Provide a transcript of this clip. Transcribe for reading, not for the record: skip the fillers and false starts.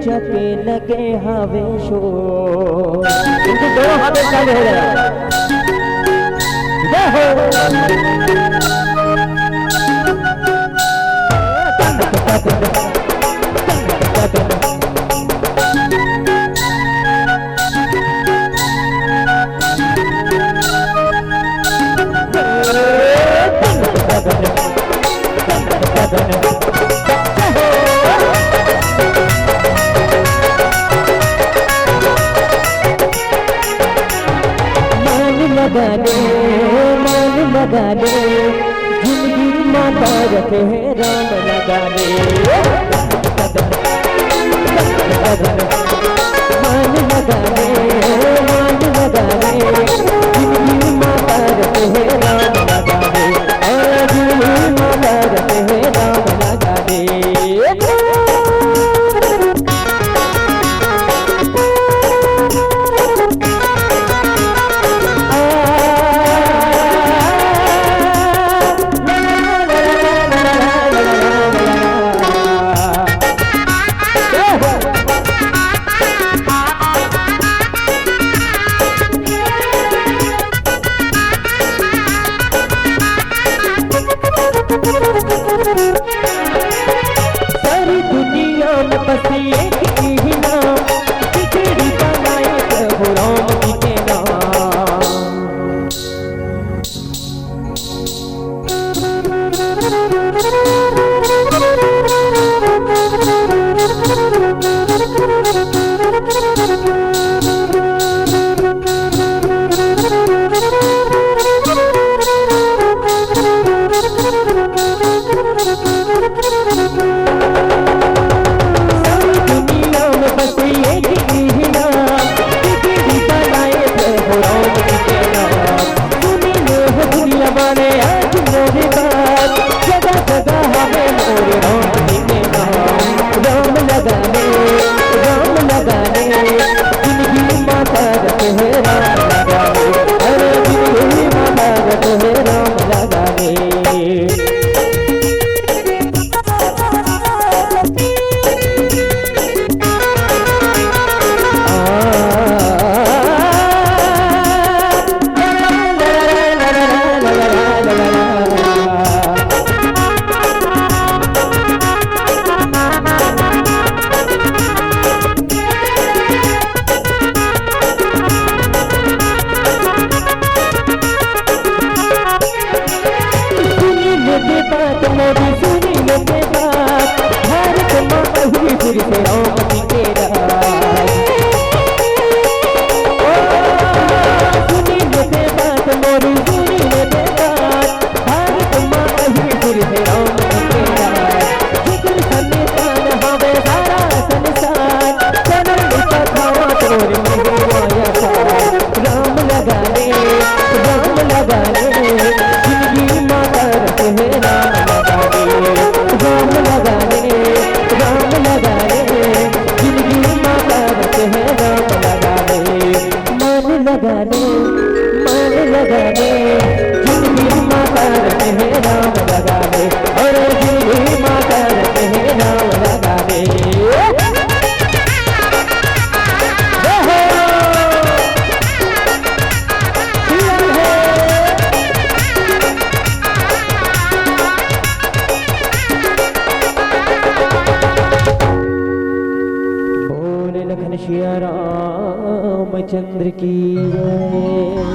चके लगे हवे शोर। इनके दोनों हाथ चालू हो गया। जय हो। मान लगा ले जिंदगी माता रखे है राम लगा ले। मान लगा ले जिंदगी माता रखे है राम लगा ले। जिंदगी माता रखे है राम लगा ले। सारी दुनिया में बस एक ही नाम, बिगड़ी बनाए प्रभु राम जी के श्री रामचंद्र की जय।